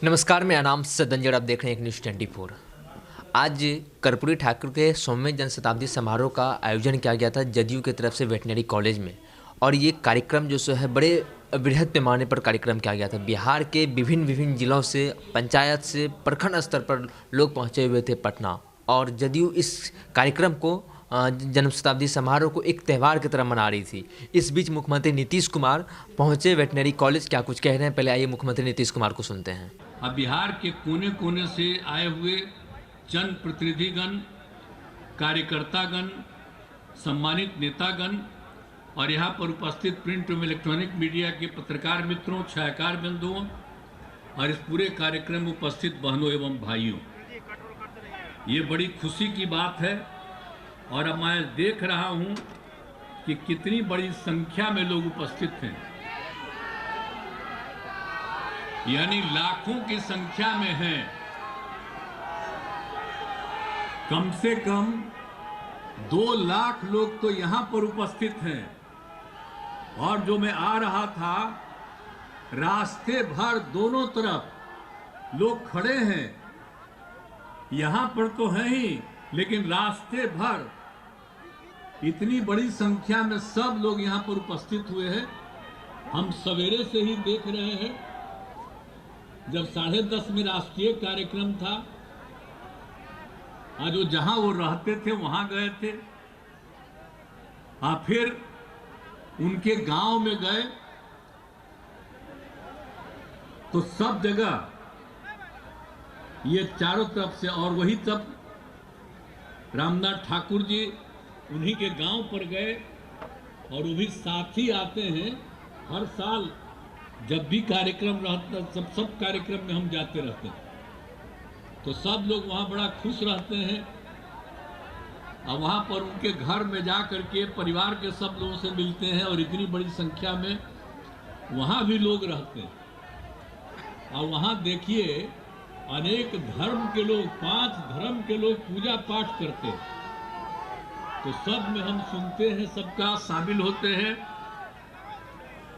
नमस्कार, मेरा नाम सदंजड़। आप देख रहे हैं एक न्यूज़ 24। आज कर्पूरी ठाकुर के 100वें जन्म शताब्दी समारोह का आयोजन किया गया था जदयू की तरफ से वेटनरी कॉलेज में। और ये कार्यक्रम जो सो है बड़े बृहद पैमाने पर कार्यक्रम किया गया था। बिहार के विभिन्न विभिन्न जिलों से, पंचायत से, प्रखंड स्तर पर लोग पहुंचे हुए थे पटना। और जदयू इस कार्यक्रम को जन्म शताब्दी समारोह को एक त्यौहार की तरह मना रही थी। इस बीच मुख्यमंत्री नीतीश कुमार पहुंचे वेटनरी कॉलेज। क्या कुछ कह रहे हैं, पहले आइए मुख्यमंत्री नीतीश कुमार को सुनते हैं। अब बिहार के कोने कोने से आए हुए जनप्रतिनिधिगण, कार्यकर्तागण, सम्मानित नेतागण और यहाँ पर उपस्थित प्रिंट एवं इलेक्ट्रॉनिक मीडिया के पत्रकार मित्रों, छायाकार बंधुओं और इस पूरे कार्यक्रम में उपस्थित बहनों एवं भाइयों, ये बड़ी खुशी की बात है। और अब मैं देख रहा हूँ कि कितनी बड़ी संख्या में लोग उपस्थित हैं, यानी लाखों की संख्या में हैं। कम से कम 2 लाख लोग तो यहां पर उपस्थित हैं। और जो मैं आ रहा था, रास्ते भर दोनों तरफ लोग खड़े हैं। यहां पर तो हैं ही, लेकिन रास्ते भर इतनी बड़ी संख्या में सब लोग यहां पर उपस्थित हुए हैं। हम सवेरे से ही देख रहे हैं, जब 10:30 में राष्ट्रीय कार्यक्रम था, आज वो जहां वो रहते थे वहां गए थे, फिर उनके गांव में गए, तो सब जगह ये चारों तरफ से, और वही तब रामनाथ ठाकुर जी उन्हीं के गांव पर गए। और वो भी साथ ही आते हैं हर साल, जब भी कार्यक्रम रहता, सब कार्यक्रम में हम जाते रहते हैं, तो सब लोग वहाँ बड़ा खुश रहते हैं। और वहाँ पर उनके घर में जा करके परिवार के सब लोगों से मिलते हैं, और इतनी बड़ी संख्या में वहाँ भी लोग रहते हैं। और वहाँ देखिए, अनेक धर्म के लोग, 5 धर्म के लोग पूजा पाठ करते हैं, तो सब में हम सुनते हैं, सबका शामिल होते हैं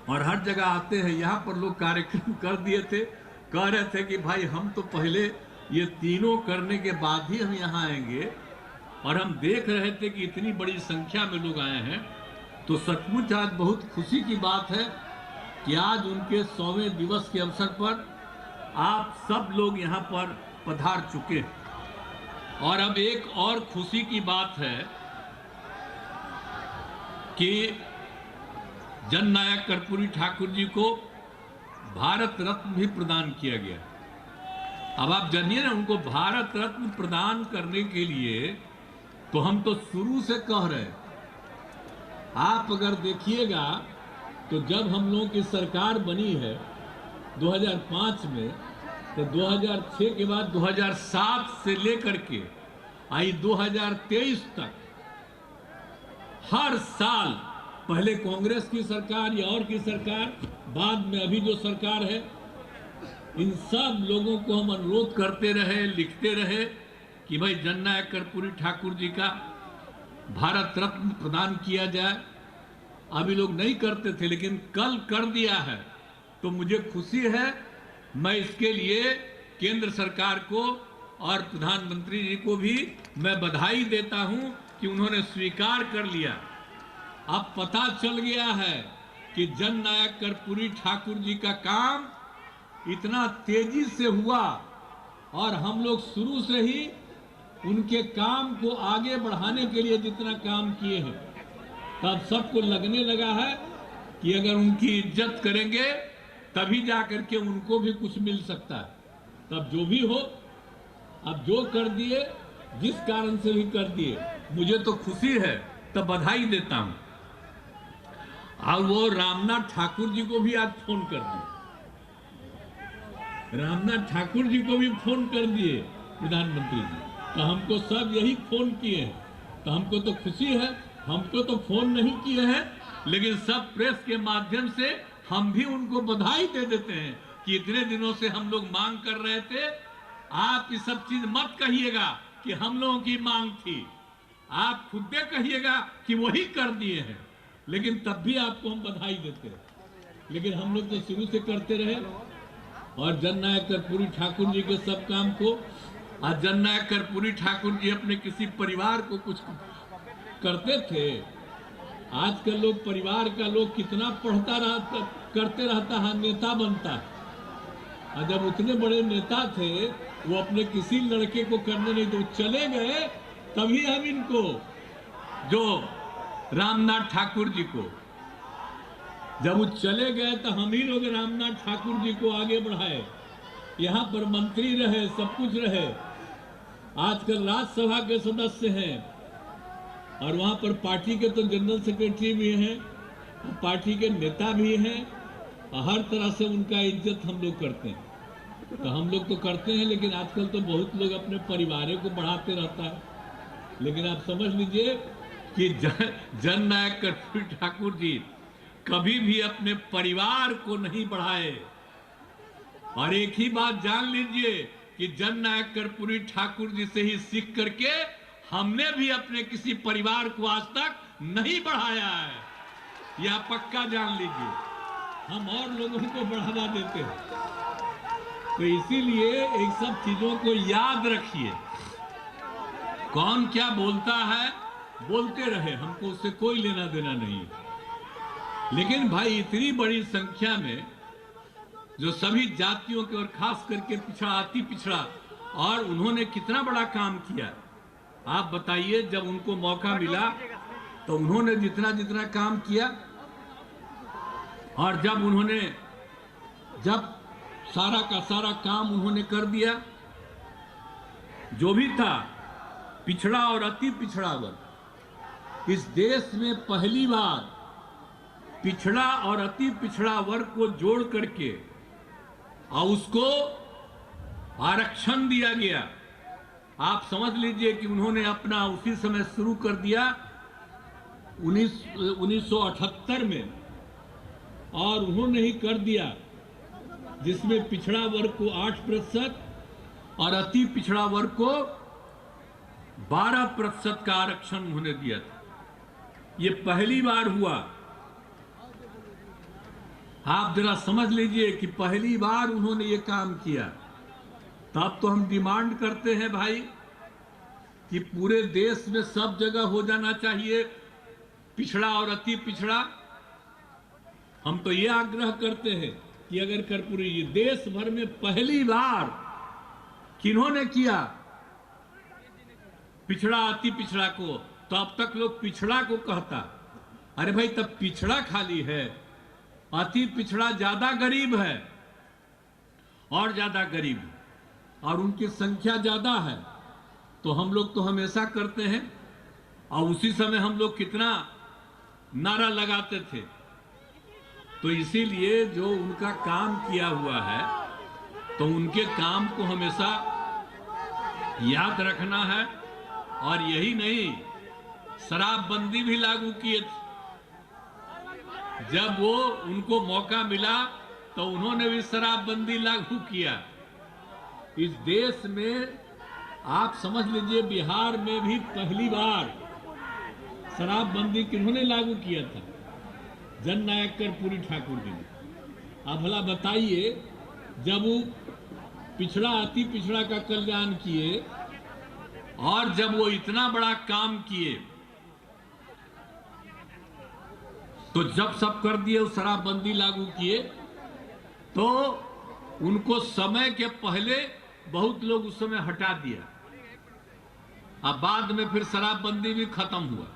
और हर जगह आते हैं। यहाँ पर लोग कार्यक्रम कर दिए थे, कह रहे थे कि भाई हम तो पहले ये तीनों करने के बाद ही हम यहाँ आएंगे। और हम देख रहे थे कि इतनी बड़ी संख्या में लोग आए हैं, तो सचमुच आज बहुत खुशी की बात है कि आज उनके 100वें दिवस के अवसर पर आप सब लोग यहाँ पर पधार चुके हैं। और अब एक और खुशी की बात है कि जननायक कर्पूरी ठाकुर जी को भारत रत्न भी प्रदान किया गया। अब आप जानिए ना, उनको भारत रत्न प्रदान करने के लिए तो हम तो शुरू से कह रहे हैं। आप अगर देखिएगा तो जब हम लोगों की सरकार बनी है 2005 में, तो 2006 के बाद 2007 से लेकर के आई 2023 तक हर साल, पहले कांग्रेस की सरकार या और की सरकार, बाद में अभी जो सरकार है, इन सब लोगों को हम अनुरोध करते रहे, लिखते रहे कि भाई जननायक कर्पूरी ठाकुर जी का भारत रत्न प्रदान किया जाए। अभी लोग नहीं करते थे, लेकिन कल कर दिया है, तो मुझे खुशी है। मैं इसके लिए केंद्र सरकार को और प्रधानमंत्री जी को भी मैं बधाई देता हूं कि उन्होंने स्वीकार कर लिया। अब पता चल गया है कि जननायक कर्पूरी ठाकुर जी का काम इतना तेजी से हुआ, और हम लोग शुरू से ही उनके काम को आगे बढ़ाने के लिए जितना काम किए हैं, तब सबको लगने लगा है कि अगर उनकी इज्जत करेंगे तभी जाकर के उनको भी कुछ मिल सकता है। तब जो भी हो, अब जो कर दिए, जिस कारण से भी कर दिए, मुझे तो खुशी है, तब बधाई देता हूं। और वो रामनाथ ठाकुर जी को भी आज फोन कर दिए, रामनाथ ठाकुर जी को भी फोन कर दिए प्रधानमंत्री जी, तो हमको सब यही फोन किए हैं। तो हमको तो खुशी है, हमको तो फोन नहीं किए हैं, लेकिन सब प्रेस के माध्यम से हम भी उनको बधाई दे देते हैं कि इतने दिनों से हम लोग मांग कर रहे थे। आप ये सब चीज मत कहिएगा कि हम लोगों की मांग थी, आप खुद कहिएगा कि वही कर दिए हैं, लेकिन तब भी आपको हम बधाई देते हैं। लेकिन हम लोग तो शुरू से करते रहे, और जननायक कर्पूरी ठाकुर जी के सब काम को। आज जननायक कर्पूरी ठाकुर जी अपने किसी परिवार को कुछ करते थे। आजकल लोग परिवार का लोग कितना पढ़ता रहता करते रहता है, नेता बनता है। और जब उतने बड़े नेता थे वो अपने किसी लड़के को करने नहीं तो चले गए, तभी हम इनको जो रामनाथ ठाकुर जी को जब वो चले गए तो हम ही लोग रामनाथ ठाकुर जी को आगे बढ़ाए, यहाँ पर मंत्री रहे, सब कुछ रहे। आजकल राज्यसभा के सदस्य हैं और वहाँ पर पार्टी के तो जनरल सेक्रेटरी भी हैं, पार्टी के नेता भी हैं और हर तरह से उनका इज्जत हम लोग करते हैं। तो हम लोग तो करते हैं, लेकिन आजकल तो बहुत लोग अपने परिवार को बढ़ाते रहता है। लेकिन आप समझ लीजिए कि जननायक कर्पूरी ठाकुर जी कभी भी अपने परिवार को नहीं बढ़ाए। और एक ही बात जान लीजिए कि जननायक कर्पूरी ठाकुर जी से ही सीख करके हमने भी अपने किसी परिवार को आज तक नहीं बढ़ाया है। यह पक्का जान लीजिए, हम और लोगों को बढ़ावा देते हैं। तो इसीलिए इन सब चीजों को याद रखिए। कौन क्या बोलता है बोलते रहे, हमको उससे कोई लेना देना नहीं है। लेकिन भाई इतनी बड़ी संख्या में जो सभी जातियों के और खास करके पिछड़ा अति पिछड़ा, और उन्होंने कितना बड़ा काम किया आप बताइए। जब उनको मौका मिला तो उन्होंने जितना जितना काम किया, और जब सारा का सारा काम उन्होंने कर दिया, जो भी था पिछड़ा और अति पिछड़ा वर्ग, इस देश में पहली बार पिछड़ा और अति पिछड़ा वर्ग को जोड़ करके और उसको आरक्षण दिया गया। आप समझ लीजिए कि उन्होंने अपना उसी समय शुरू कर दिया 1978 में, और उन्होंने ही कर दिया जिसमें पिछड़ा वर्ग को 8% और अति पिछड़ा वर्ग को 12% का आरक्षण उन्होंने दिया था। ये पहली बार हुआ। आप जरा समझ लीजिए कि पहली बार उन्होंने ये काम किया। तब तो हम डिमांड करते हैं भाई कि पूरे देश में सब जगह हो जाना चाहिए पिछड़ा और अति पिछड़ा। हम तो ये आग्रह करते हैं कि अगर कर्पूरी जी देश भर में पहली बार किन्होंने किया पिछड़ा अति पिछड़ा को, तो अब तक लोग पिछड़ा को कहता। अरे भाई तब पिछड़ा खाली है, अति पिछड़ा ज्यादा गरीब है और ज्यादा गरीब है और उनकी संख्या ज्यादा है। तो हम लोग तो हमेशा करते हैं, और उसी समय हम लोग कितना नारा लगाते थे। तो इसीलिए जो उनका काम किया हुआ है तो उनके काम को हमेशा याद रखना है। और यही नहीं, शराबबंदी भी लागू किए थे। जब वो उनको मौका मिला तो उन्होंने भी शराबबंदी लागू किया। इस देश में आप समझ लीजिए बिहार में भी पहली बार शराबबंदी किन्होंने लागू किया था? जननायक कर्पूरी ठाकुर जी ने। आप भला बताइए, जब वो पिछड़ा अति पिछड़ा का कल्याण किए और जब वो इतना बड़ा काम किए, तो जब सब कर दिए उस शराबबंदी लागू किए, तो उनको समय के पहले बहुत लोग उस समय हटा दिया। अब बाद में फिर शराबबंदी भी खत्म हुआ,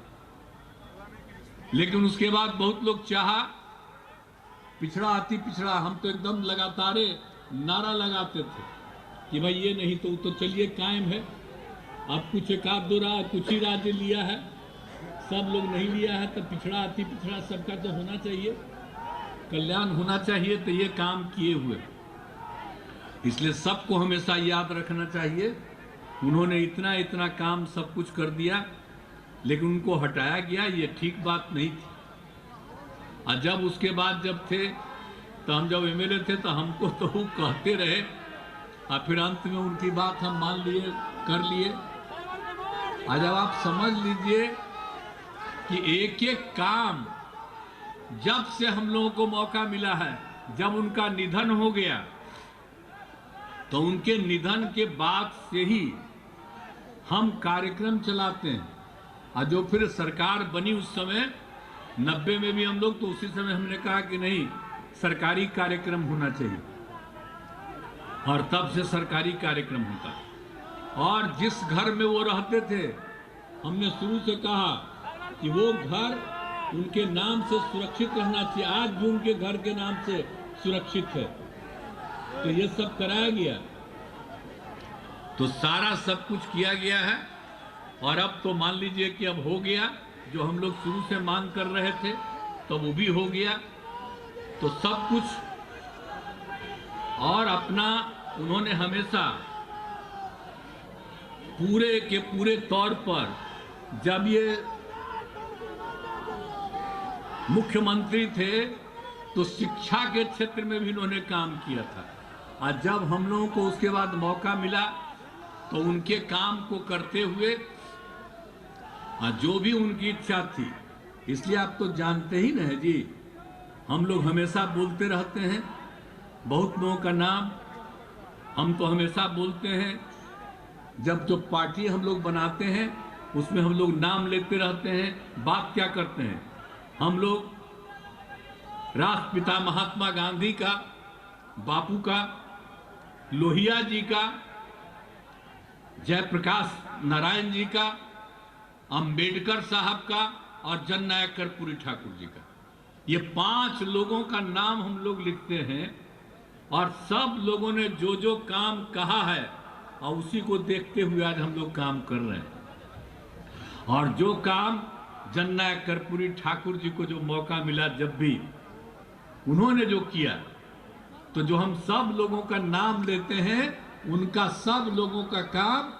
लेकिन उसके बाद बहुत लोग चाहा पिछड़ा अति पिछड़ा। हम तो एकदम लगातार नारा लगाते थे कि भाई ये नहीं तो चलिए कायम है। अब कुछ एक आध दो कुछ ही राज्य लिया है, सब लोग नहीं लिया है, तो पिछड़ा अति पिछड़ा सबका तो होना चाहिए, कल्याण होना चाहिए। तो ये काम किए हुए, इसलिए सबको हमेशा याद रखना चाहिए। उन्होंने इतना इतना काम सब कुछ कर दिया, लेकिन उनको हटाया गया, ये ठीक बात नहीं थी। और जब उसके बाद जब थे तो हम जब एमएलए थे तो हमको तो वो कहते रहे, और फिर अंत में उनकी बात हम मान लिए, कर लिए। और जब आप समझ लीजिए कि एक एक काम जब से हम लोगों को मौका मिला है, जब उनका निधन हो गया तो उनके निधन के बाद से ही हम कार्यक्रम चलाते हैं। और जो फिर सरकार बनी उस समय 90 में भी हम लोग, तो उसी समय हमने कहा कि नहीं, सरकारी कार्यक्रम होना चाहिए, और तब से सरकारी कार्यक्रम होता। और जिस घर में वो रहते थे, हमने शुरू से कहा कि वो घर उनके नाम से सुरक्षित रहना चाहिए। आज भी उनके घर के नाम से सुरक्षित है। तो ये सब कराया गया, तो सारा सब कुछ किया गया है। और अब तो मान लीजिए कि अब हो गया, जो हम लोग शुरू से मांग कर रहे थे तो वो भी हो गया। तो सब कुछ, और अपना उन्होंने हमेशा पूरे के पूरे तौर पर, जब ये मुख्यमंत्री थे तो शिक्षा के क्षेत्र में भी इन्होंने काम किया था। और जब हम लोगों को उसके बाद मौका मिला तो उनके काम को करते हुए, जो भी उनकी इच्छा थी, इसलिए आप तो जानते ही ना जी, हम लोग हमेशा बोलते रहते हैं बहुत लोगों का नाम। हम तो हमेशा बोलते हैं, जब जो पार्टी हम लोग बनाते हैं उसमें हम लोग नाम लेते रहते हैं। बात क्या करते हैं हम लोग? राष्ट्रपिता महात्मा गांधी का, बापू का, लोहिया जी का, जयप्रकाश नारायण जी का, अंबेडकर साहब का और जननायक कर्पूरी ठाकुर जी का, ये 5 लोगों का नाम हम लोग लिखते हैं। और सब लोगों ने जो जो काम कहा है, और उसी को देखते हुए आज हम लोग काम कर रहे हैं। और जो काम जननायक कर्पूरी ठाकुर जी को जो मौका मिला, जब भी उन्होंने जो किया, तो जो हम सब लोगों का नाम लेते हैं, उनका सब लोगों का काम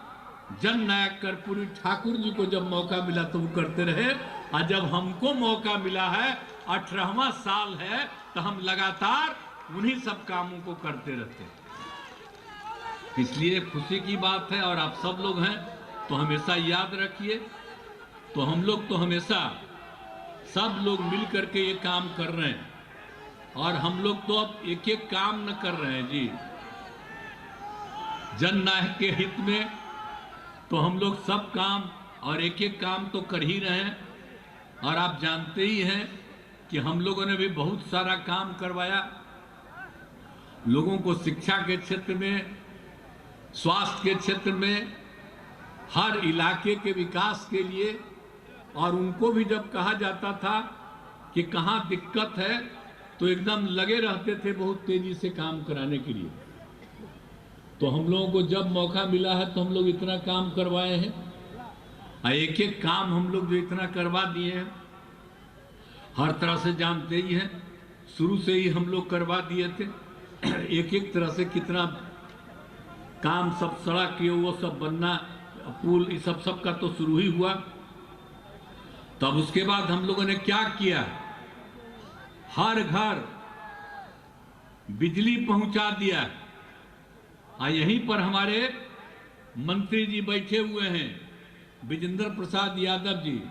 जननायक कर्पूरी ठाकुर जी को जब मौका मिला तो वो करते रहे। और जब हमको मौका मिला है, 18वां साल है, तो हम लगातार उन्हीं सब कामों को करते रहते हैं। इसलिए खुशी की बात है। और आप सब लोग हैं तो हमेशा याद रखिए, तो हम लोग तो हमेशा सब लोग मिल करके ये काम कर रहे हैं। और हम लोग तो अब एक एक काम न कर रहे हैं जी, जननायक के हित में तो हम लोग सब काम और एक एक काम तो कर ही रहे हैं। और आप जानते ही हैं कि हम लोगों ने भी बहुत सारा काम करवाया, लोगों को शिक्षा के क्षेत्र में, स्वास्थ्य के क्षेत्र में, हर इलाके के विकास के लिए। और उनको भी जब कहा जाता था कि कहाँ दिक्कत है, तो एकदम लगे रहते थे बहुत तेजी से काम कराने के लिए। तो हम लोगों को जब मौका मिला है तो हम लोग इतना काम करवाए हैं। और एक एक काम हम लोग जो इतना करवा दिए हैं, हर तरह से जानते ही हैं, शुरू से ही हम लोग करवा दिए थे। एक एक तरह से कितना काम, सब सड़क के वो सब बनना, पुल, ये सब का तो शुरू ही हुआ। तब उसके बाद हम लोगों ने क्या किया, हर घर बिजली पहुंचा दिया। और यहीं पर हमारे मंत्री जी बैठे हुए हैं, विजेंद्र प्रसाद यादव जी,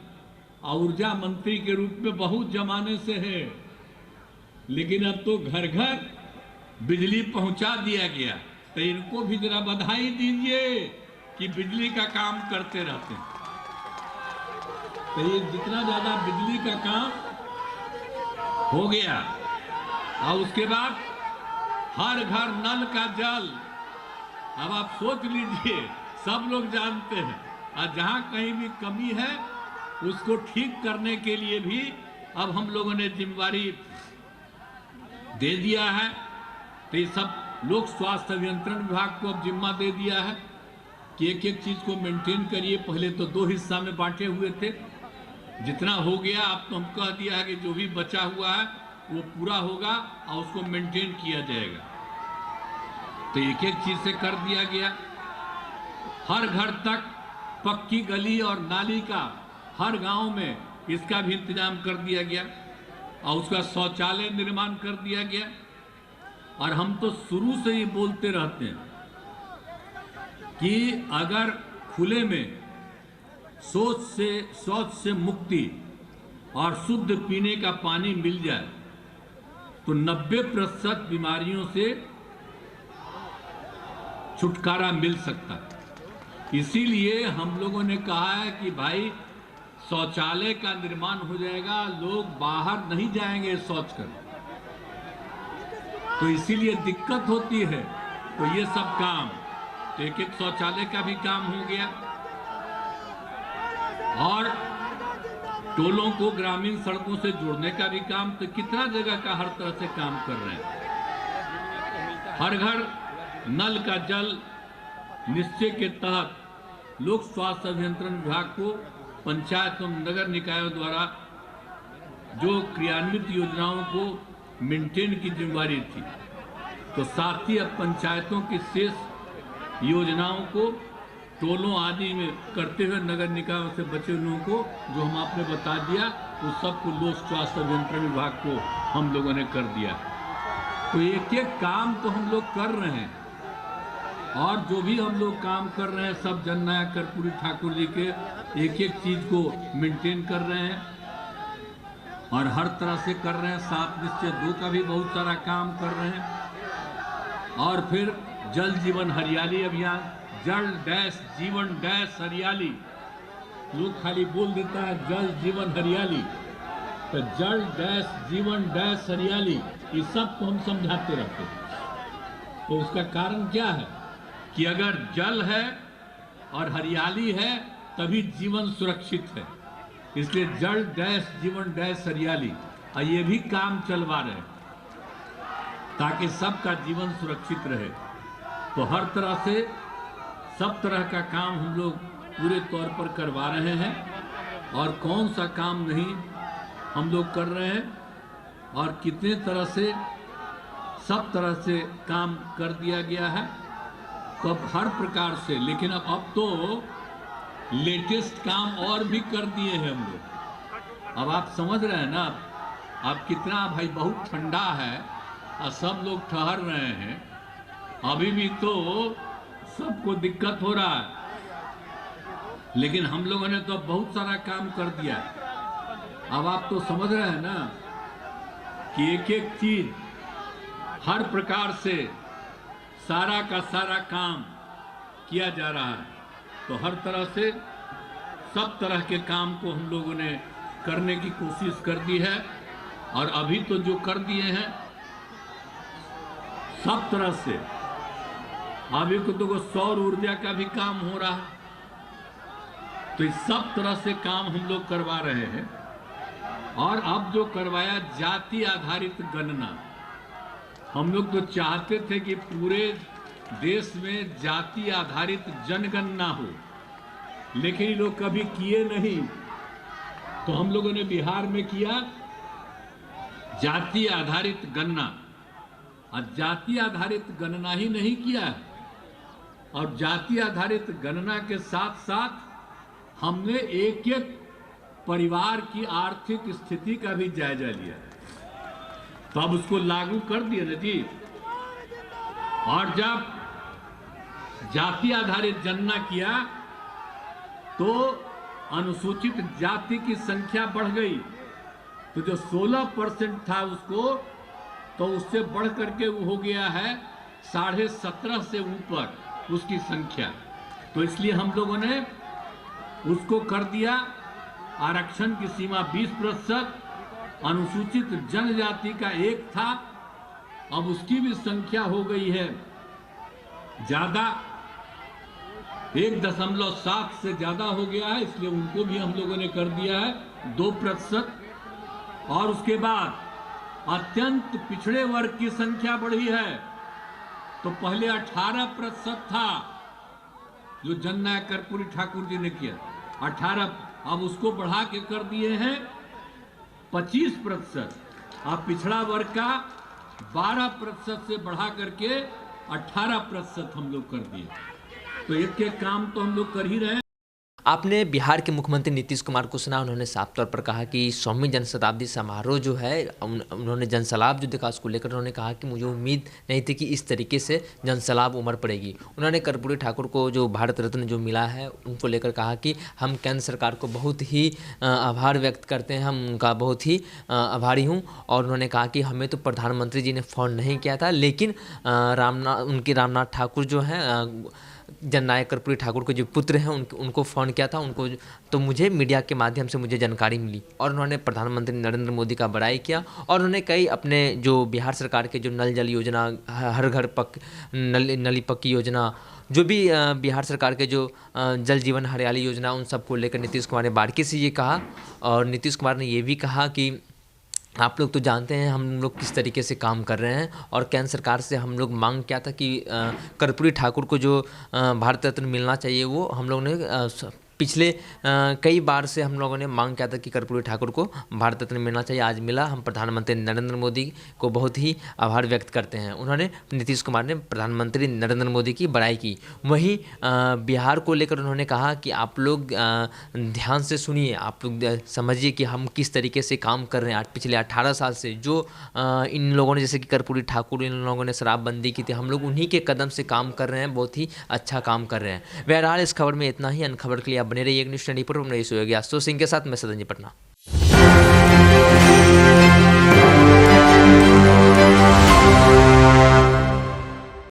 और ऊर्जा मंत्री के रूप में बहुत जमाने से है। लेकिन अब तो घर घर बिजली पहुंचा दिया गया। तो इनको भी जरा बधाई दीजिए कि बिजली का काम करते रहते हैं। तो ये जितना ज्यादा बिजली का काम हो गया, और उसके बाद हर घर नल का जल। अब आप सोच लीजिए, सब लोग जानते हैं, और जहां कहीं भी कमी है उसको ठीक करने के लिए भी अब हम लोगों ने जिम्मेवारी दे दिया है। तो ये सब लोक स्वास्थ्य अभियंत्रण विभाग को अब जिम्मा दे दिया है कि एक एक चीज को मेंटेन करिए। पहले तो 2 हिस्सा में बांटे हुए थे, जितना हो गया अब तो हम कह दिया है कि जो भी बचा हुआ है वो पूरा होगा और उसको मेंटेन किया जाएगा। तो एक एक चीज से कर दिया गया। हर घर तक पक्की गली और नाली का हर गांव में इसका भी इंतजाम कर दिया गया, और उसका शौचालय निर्माण कर दिया गया। और हम तो शुरू से ही बोलते रहते हैं कि अगर खुले में शौच से मुक्ति और शुद्ध पीने का पानी मिल जाए तो 90% बीमारियों से छुटकारा मिल सकता है। इसीलिए हम लोगों ने कहा है कि भाई शौचालय का निर्माण हो जाएगा, लोग बाहर नहीं जाएंगे शौच कर, तो इसीलिए दिक्कत होती है। तो ये सब काम, तो एक शौचालय का भी काम हो गया और टोलों को ग्रामीण सड़कों से जोड़ने का भी काम, तो कितना जगह का हर तरह से काम कर रहे हैं। हर घर नल का जल निश्चय के तहत लोक स्वास्थ्य अभियंत्रण विभाग को पंचायत एवं नगर निकायों द्वारा जो क्रियान्वित योजनाओं को मेंटेन की जिम्मेदारी थी, तो साथ ही अब पंचायतों की शेष योजनाओं को टोलों आदि में करते हुए नगर निकायों से बचे लोगों को जो हम आपने बता दिया, उस सबको लोक स्वास्थ्य अभियंत्रण विभाग को हम लोगों ने कर दिया। तो एक एक काम तो हम लोग कर रहे हैं और जो भी हम लोग काम कर रहे हैं सब जननायक कर्पूरी ठाकुर जी के एक एक चीज को मेंटेन कर रहे हैं और हर तरह से कर रहे हैं। 7 निश्चय 2 का भी बहुत सारा काम कर रहे हैं और फिर जल जीवन हरियाली अभियान, जल डैश जीवन डैश हरियाली, लोग खाली बोल देता है जल जीवन हरियाली, तो जल डैश जीवन डैश हरियाली, ये सब को हम समझाते रहते हैं। तो उसका कारण क्या है कि अगर जल है और हरियाली है तभी जीवन सुरक्षित है, इसलिए जल डैश जीवन डैश हरियाली, और ये भी काम चलवा रहे हैं ताकि सबका जीवन सुरक्षित रहे। तो हर तरह से सब तरह का काम हम लोग पूरे तौर पर करवा रहे हैं और कौन सा काम नहीं हम लोग कर रहे हैं और कितने तरह से सब तरह से काम कर दिया गया है। तो अब हर प्रकार से, लेकिन अब तो लेटेस्ट काम और भी कर दिए हैं हम लोग। अब आप समझ रहे हैं ना, अब कितना भाई बहुत ठंडा है और सब लोग ठहर रहे हैं, अभी भी तो सबको दिक्कत हो रहा है, लेकिन हम लोगों ने तो बहुत सारा काम कर दिया। अब आप तो समझ रहे हैं ना कि एक एक चीज हर प्रकार से सारा का सारा काम किया जा रहा है। तो हर तरह से सब तरह के काम को हम लोगों ने करने की कोशिश कर दी है और अभी तो जो कर दिए हैं सब तरह से। अभी तो सौर ऊर्जा का भी काम हो रहा है, तो इस सब तरह से काम हम लोग करवा रहे हैं। और अब जो करवाया जाति आधारित गणना, हम लोग तो चाहते थे कि पूरे देश में जाति आधारित जनगणना हो, लेकिन ये लोग कभी किए नहीं। तो हम लोगों ने बिहार में किया जाति आधारित गणना, और जाति आधारित गणना ही नहीं किया, और जाति आधारित गणना के साथ साथ हमने एक एक परिवार की आर्थिक स्थिति का भी जायजा लिया, तो अब उसको लागू कर दिए ना जी। और जब जाति आधारित गणना किया तो अनुसूचित जाति की संख्या बढ़ गई, तो जो 16% था उसको, तो उससे बढ़ करके वो हो गया है 17.5 से ऊपर उसकी संख्या। तो इसलिए हम लोगों ने उसको कर दिया आरक्षण की सीमा 20%, अनुसूचित जनजाति का 1 था, अब उसकी भी संख्या हो गई है ज्यादा, 1.7 से ज्यादा हो गया है, इसलिए उनको भी हम लोगों ने कर दिया है 2%। और उसके बाद अत्यंत पिछड़े वर्ग की संख्या बढ़ी है, तो पहले 18% था जो जननायक कर्पूरी ठाकुर जी ने किया, 18, अब उसको बढ़ा के कर दिए हैं 25%। अब पिछड़ा वर्ग का 12% से बढ़ा करके 18% हम लोग कर दिए। तो एक एक काम तो हम लोग कर ही रहे हैं। आपने बिहार के मुख्यमंत्री नीतीश कुमार को सुना, उन्होंने साफ तौर पर कहा कि 100वीं जन शताब्दी समारोह जो है उन्होंने जनसलाब जो देखा उसको लेकर उन्होंने कहा कि मुझे उम्मीद नहीं थी कि इस तरीके से जनसलाब उमड़ पड़ेगी। उन्होंने कर्पूरी ठाकुर को जो भारत रत्न जो मिला है उनको लेकर कहा कि हम केंद्र सरकार को बहुत ही आभार व्यक्त करते हैं, हम उनका बहुत ही आभारी हूँ। और उन्होंने कहा कि हमें तो प्रधानमंत्री जी ने फ़ोन नहीं किया था, लेकिन रामनाथ ठाकुर जो हैं जननायक कर्पूरी ठाकुर के जो पुत्र हैं उनको फ़ोन किया था, उनको तो मुझे मीडिया के माध्यम से मुझे जानकारी मिली। और उन्होंने प्रधानमंत्री नरेंद्र मोदी का बड़ाई किया और उन्होंने कई अपने जो बिहार सरकार के जो नल जल योजना, हर घर नली पक्की योजना, जो भी बिहार सरकार के जो जल जीवन हरियाली योजना, उन सबको लेकर नीतीश कुमार ने बारीकी से ये कहा। और नीतीश कुमार ने ये भी कहा कि आप लोग तो जानते हैं हम लोग किस तरीके से काम कर रहे हैं, और केंद्र सरकार से हम लोग मांग किया था कि कर्पूरी ठाकुर को जो भारत रत्न मिलना चाहिए वो हम लोगों ने पिछले कई बार से हम लोगों ने मांग किया था कि कर्पूरी ठाकुर को भारत रत्न मिलना चाहिए, आज मिला। हम प्रधानमंत्री नरेंद्र मोदी को बहुत ही आभार व्यक्त करते हैं। उन्होंने नीतीश कुमार ने प्रधानमंत्री नरेंद्र मोदी की बड़ाई की। वहीं बिहार को लेकर उन्होंने कहा कि आप लोग ध्यान से सुनिए, आप लोग समझिए कि हम किस तरीके से काम कर रहे हैं। पिछले 18 साल से जो इन लोगों ने, जैसे कि कर्पूरी ठाकुर, इन लोगों ने शराबबंदी की थी, हम लोग उन्हीं के कदम से काम कर रहे हैं, बहुत ही अच्छा काम कर रहे हैं। बहरहाल इस खबर में इतना ही। अन्य खबर के लिए आप बने रहिए एक न्यूज़ 24 पर। मैं इस सिंह के साथ मैं सदन जी पटना।